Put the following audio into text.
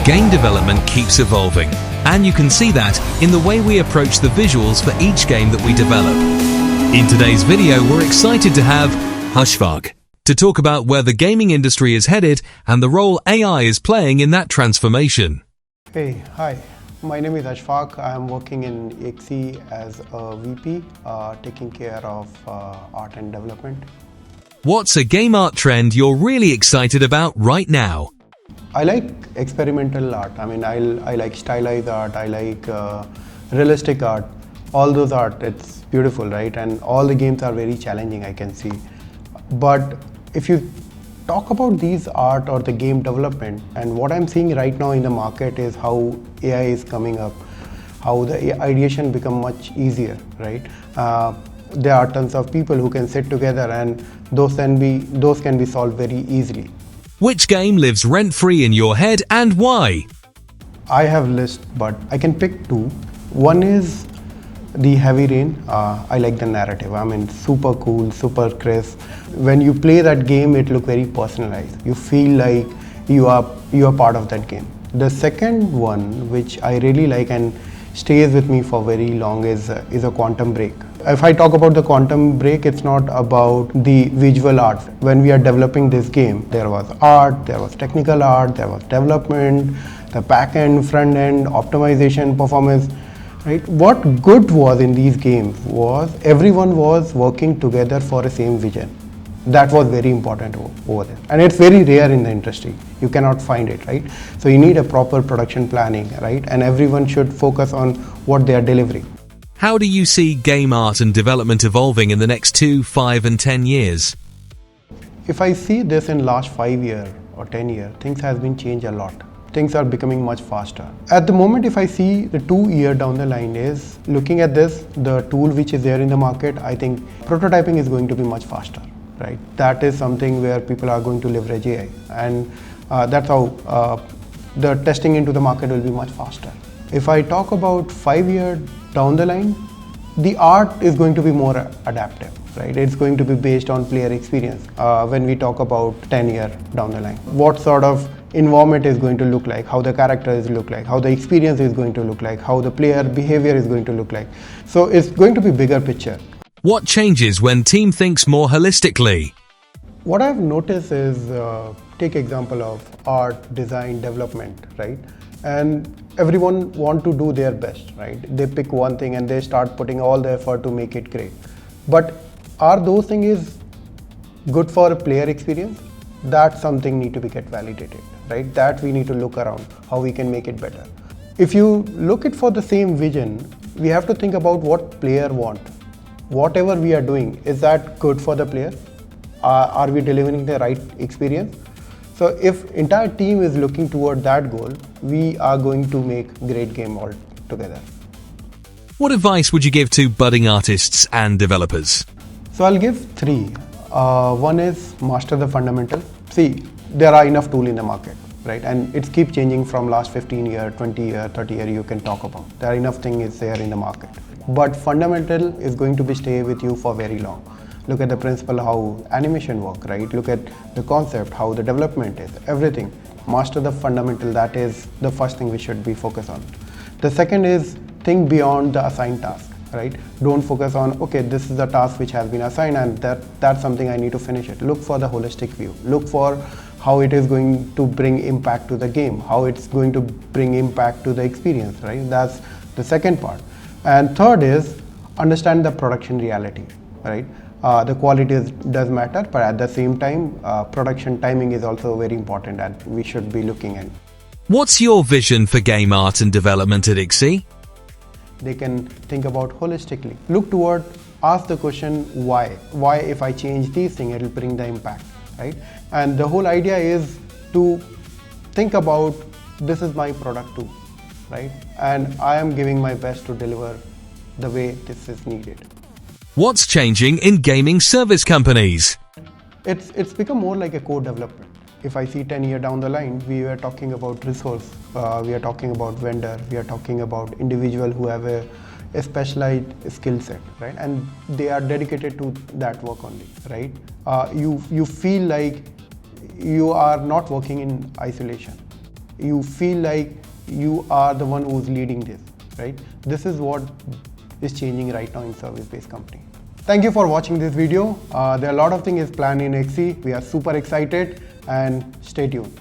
game development keeps evolving, and you can see that in the way we approach the visuals for each game that we develop. In today's video, we're excited to have Ashfaque to talk about where the gaming industry is headed and the role AI is playing in that transformation. Hey, hi. My name is Ashfaque. I am working in iXie as a VP, taking care of art and development. What's a game art trend you're really excited about right now? I like experimental art. I mean, I like stylized art. I like realistic art. All those art, it's beautiful, right? And all the games are very challenging, I can see. But if you talk about these art or the game development, and what I'm seeing right now in the market is how AI is coming up, how the ideation become much easier, right? There are tons of people who can sit together and those can be solved very easily. Which game lives rent-free in your head and why? I have list, but I can pick two. One is the Heavy Rain. I like the narrative. I mean, super cool, super crisp. When you play that game, it looks very personalized. You feel like you are part of that game. The second one, which I really like and stays with me for very long, is a Quantum Break. If I talk about the Quantum Break, it's not about the visual art. When we are developing this game, there was art, there was technical art, there was development, the back end, front end, optimization, performance. Right? What good was in these games was everyone was working together for the same vision. That was very important over there. And it's very rare in the industry. You cannot find it, right? So you need a proper production planning, right? And everyone should focus on what they are delivering. How do you see game art and development evolving in the next 2, 5 and 10 years? If I see this in last 5 years or 10 years, things has been changed a lot. Things are becoming much faster. At the moment, if I see the 2 year down the line is looking at this, the tool which is there in the market, I think prototyping is going to be much faster, right? That is something where people are going to leverage AI, and that's how the testing into the market will be much faster. If I talk about 5 years down the line, the art is going to be more adaptive, right? It's going to be based on player experience. When we talk about 10 years down the line, what sort of environment is going to look like, how the characters look like, how the experience is going to look like, how the player behavior is going to look like. So it's going to be bigger picture. What changes when team thinks more holistically? What I've noticed is, take example of art, design, development, right? And everyone want to do their best, right? They pick one thing and they start putting all the effort to make it great. But are those things good for a player experience? That's something need to be get validated, right? That we need to look around how we can make it better. If you look it for the same vision, we have to think about what player want. Whatever we are doing, is that good for the player? Are we delivering the right experience? So if entire team is looking toward that goal, we are going to make great game all together. What advice would you give to budding artists and developers? So I'll give three. One is master the fundamental. See, there are enough tools in the market, right? And it's keep changing from last 15 year, 20 year, 30 year you can talk about. There are enough things there in the market. But fundamental is going to be stay with you for very long. Look at the principle how animation work, right? Look at the concept, how the development is, everything. Master the fundamental, that is the first thing we should be focused on. The second is think beyond the assigned task, right? Don't focus on, okay, this is the task which has been assigned and that's something I need to finish it. Look for the holistic view. Look for how it is going to bring impact to the game, how it's going to bring impact to the experience, right? That's the second part. And third is understand the production reality, right? The quality does matter, but at the same time, production timing is also very important and we should be looking at. What's your vision for game art and development at iXie? They can think about holistically. Look toward, ask the question why. Why if I change these things, it will bring the impact, right? And the whole idea is to think about this is my product too, right? And I am giving my best to deliver the way this is needed. What's changing in gaming service companies? It's become more like a code development. If I see 10 years down the line, we were talking about resource, we are talking about vendor, we are talking about individual who have a specialized skill set, right? And they are dedicated to that work only, right? You feel like you are not working in isolation. you feel like you are the one who's leading this, right? This is what is changing right now in service-based company. Thank you for watching this video. There are a lot of things planned in iXie. We are super excited and stay tuned.